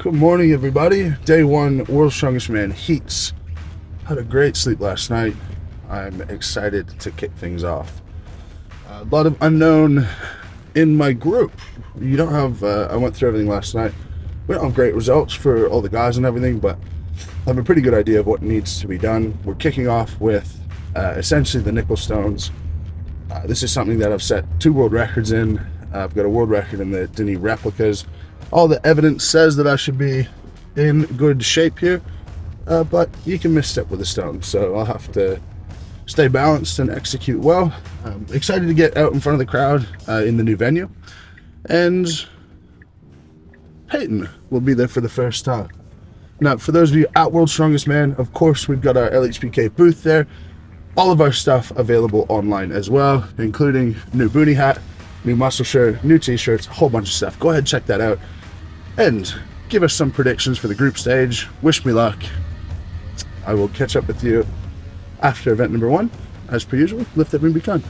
Good morning, everybody. Day one, World's Strongest Man heats. Had a great sleep last night. I'm excited to kick things off. A lot of unknown in my group. You don't have, I went through everything last night. We don't have great results for all the guys and everything, but I have a pretty good idea of what needs to be done. We're kicking off with essentially the nickel stones. This is something that I've set 2 world records in. I've got a world record in the Denny replicas. All the evidence says that I should be in good shape here, but you can misstep with a stone, so I'll have to stay balanced and execute well. I'm excited to get out in front of the crowd in the new venue, and Peyton will be there for the first time. Now, for those of you at World's Strongest Man, of course, we've got our LHPK booth there. All of our stuff available online as well, including new boonie hat, new muscle shirt, new t-shirts, a whole bunch of stuff. Go ahead and check that out. And give us some predictions for the group stage. Wish me luck. I will catch up with you after event number 1. As per usual, lift everything be kind.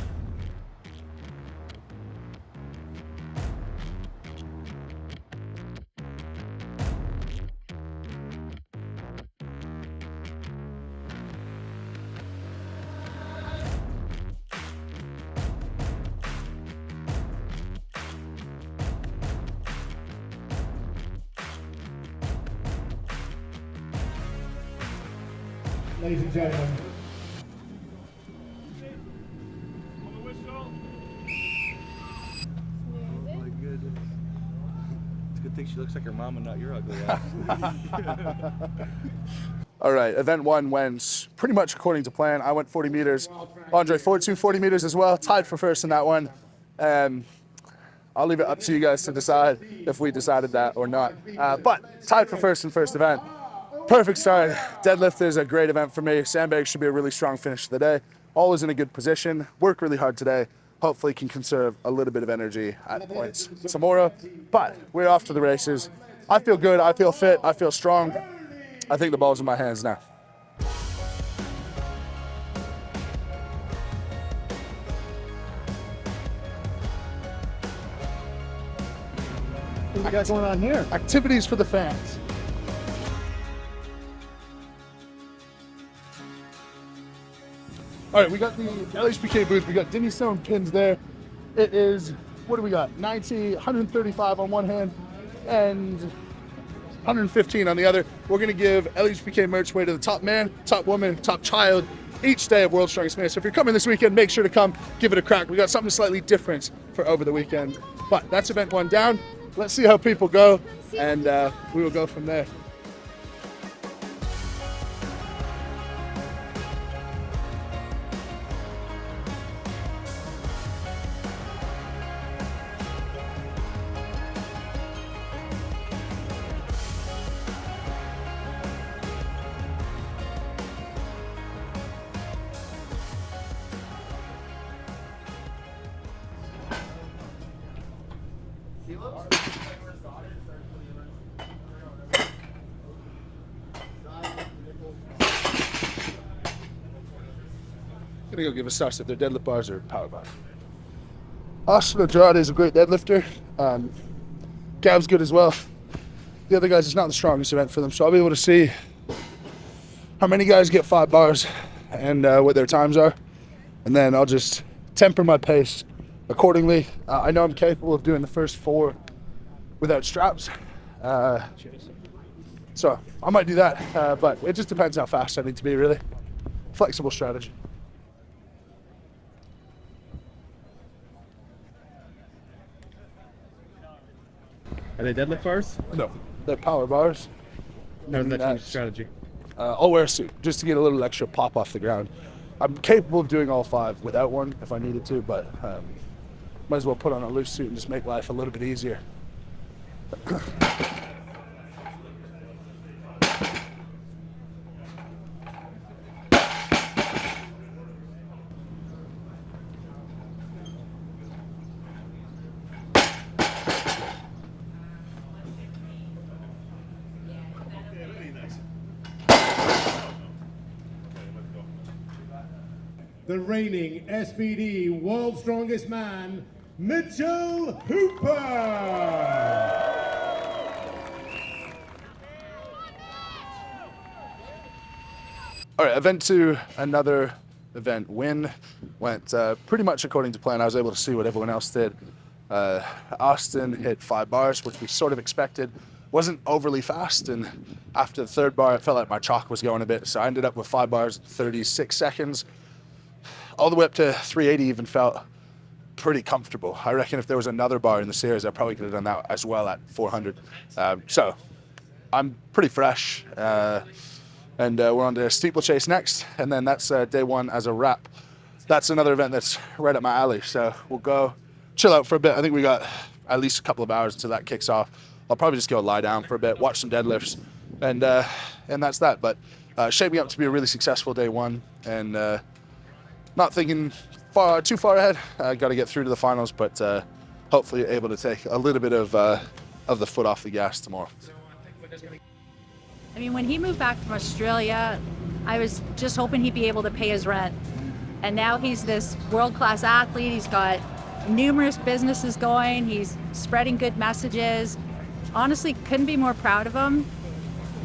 Ladies and gentlemen. On the whistle. Oh my goodness. It's a good thing she looks like her mom and not your ugly ass. All right, event 1 went pretty much according to plan. I went 40 meters. Andre fought 40 meters as well. Tied for first in that one. I'll leave it up to you guys to decide if we decided that or not. But tied for first in first event. Perfect start. Deadlift is a great event for me. Sandbag should be a really strong finish to the day. Always in a good position. Work really hard today. Hopefully can conserve a little bit of energy at points tomorrow. But we're off to the races. I feel good. I feel fit. I feel strong. I think the ball's in my hands now. What we got going on here? Activities for the fans. All right, we got the LHPK booth. We got Denny Stone pins there. It is, what do we got? 90, 135 on one hand and 115 on the other. We're gonna give LHPK merch away to the top man, top woman, top child each day of World's Strongest Man. So if you're coming this weekend, make sure to come give it a crack. We got something slightly different for over the weekend. But that's event 1 down. Let's see how people go, and we will go from there. Gonna go give a start if they're deadlift bars or power bars. Austin Andrade is a great deadlifter. Gav's good as well. The other guys, it's not the strongest event for them, so I'll be able to see how many guys get 5 bars and what their times are, and then I'll just temper my pace accordingly. I know I'm capable of doing the first 4 without straps, so I might do that, but it just depends how fast I need to be, really. Flexible strategy. Are they deadlift bars? No, they're power bars. How does that change strategy? I'll wear a suit just to get a little extra pop off the ground. I'm capable of doing all 5 without one if I needed to, but might as well put on a loose suit and just make life a little bit easier. The reigning SBD World's Strongest Man, Mitchell Hooper. All right, event 2, another event win. Went pretty much according to plan. I was able to see what everyone else did. Austin hit 5 bars, which we sort of expected. Wasn't overly fast, and after the 3rd bar, it felt like my chalk was going a bit, so I ended up with 5 bars in 36 seconds. All the way up to 380 even felt pretty comfortable. I reckon if there was another bar in the series, I probably could have done that as well at 400. So I'm pretty fresh, and we're on to steeplechase next, and then that's day 1 as a wrap. That's another event that's right up my alley, so we'll go chill out for a bit. I think we got at least a couple of hours until that kicks off. I'll probably just go lie down for a bit, watch some deadlifts, and that's that. But shaping up to be a really successful day 1, and not thinking too far ahead. Got to get through to the finals, but hopefully able to take a little bit of the foot off the gas tomorrow. I mean, when he moved back from Australia, I was just hoping he'd be able to pay his rent. And now he's this world-class athlete. He's got numerous businesses going. He's spreading good messages. Honestly, couldn't be more proud of him.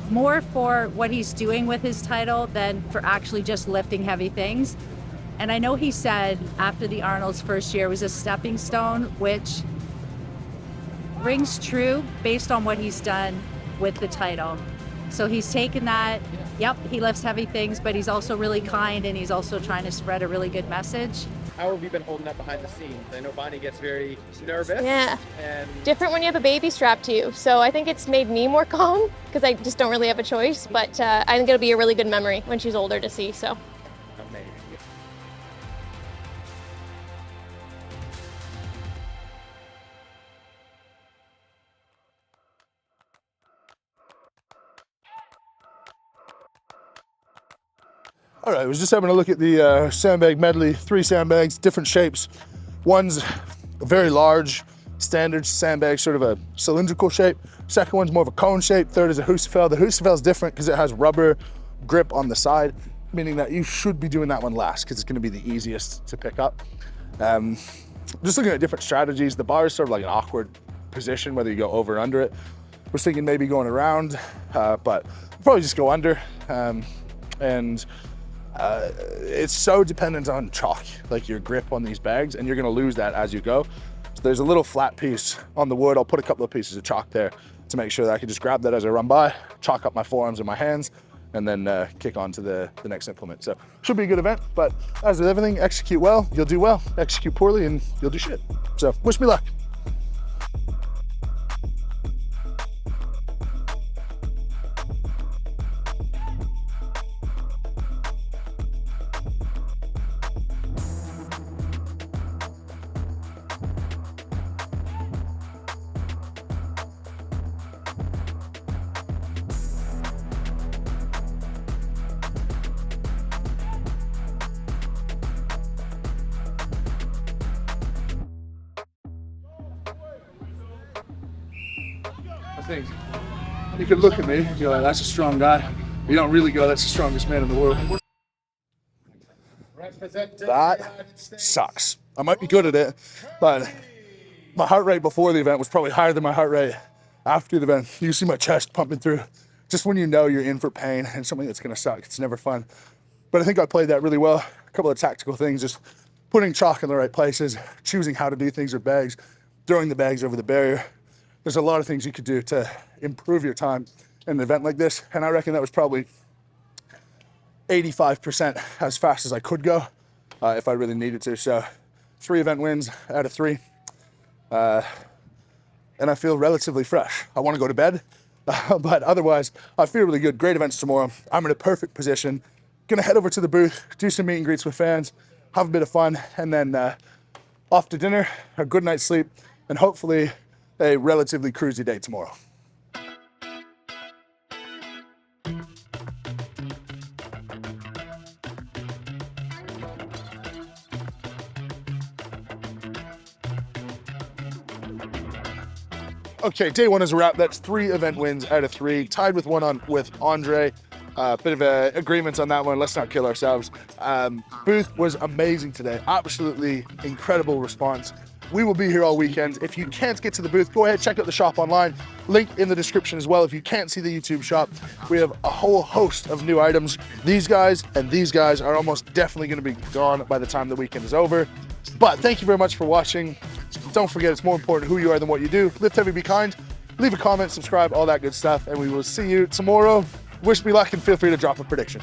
More for what he's doing with his title than for actually just lifting heavy things. And I know he said after the Arnold's first year was a stepping stone, which rings true based on what he's done with the title. So he's taken that, yep, he lifts heavy things, but he's also really kind, and he's also trying to spread a really good message. How have you been holding up behind the scenes? I know Bonnie gets very nervous. Yeah. And Different when you have a baby strapped to you. So I think it's made me more calm because I just don't really have a choice. But I think it'll be a really good memory when she's older to see. So. amazing. All right, I was just having a look at the Sandbag medley, 3 sandbags, different shapes. One's a very large, standard sandbag, sort of a cylindrical shape. Second one's more of a cone shape. Third is a Husafell. The Husafell is different because it has rubber grip on the side, meaning that you should be doing that one last because it's gonna be the easiest to pick up. Just looking at different strategies, the bar is sort of like an awkward position, whether you go over or under it. I was thinking maybe going around, but I'll probably just go under. It's so dependent on chalk, like your grip on these bags, and you're gonna lose that as you go. So there's a little flat piece on the wood. I'll put a couple of pieces of chalk there to make sure that I can just grab that as I run by, chalk up my forearms and my hands, and then kick on to the next implement. So should be a good event, but as with everything, execute well, you'll do well. Execute poorly, and you'll do shit. So wish me luck. You could look at me, you're like, that's a strong guy. You don't really go, that's the strongest man in the world. That sucks. I might be good at it, but my heart rate before the event was probably higher than my heart rate after the event. You see my chest pumping through. Just when you know you're in for pain and something that's gonna suck, it's never fun. But I think I played that really well. A couple of tactical things, just putting chalk in the right places, choosing how to do things with bags, throwing the bags over the barrier. There's a lot of things you could do to improve your time in an event like this, and I reckon that was probably 85% as fast as I could go if I really needed to. So 3 event wins out of 3, and I feel relatively fresh. I want to go to bed, but otherwise I feel really good. Great events tomorrow. I'm in a perfect position. Gonna head over to the booth, do some meet and greets with fans, have a bit of fun, and then off to dinner, a good night's sleep, and hopefully a relatively cruisy day tomorrow. Okay, day 1 is a wrap. That's 3 event wins out of 3, tied with one with Andre. Bit of a agreement on that one. Let's not kill ourselves. Booth was amazing today. Absolutely incredible response. We will be here all weekend. If you can't get to the booth, go ahead, check out the shop online. Link in the description as well. If you can't see the YouTube shop, we have a whole host of new items. These guys and these guys are almost definitely going to be gone by the time the weekend is over. But thank you very much for watching. Don't forget, it's more important who you are than what you do. Lift heavy, be kind. Leave a comment, subscribe, all that good stuff. And we will see you tomorrow. Wish me luck and feel free to drop a prediction.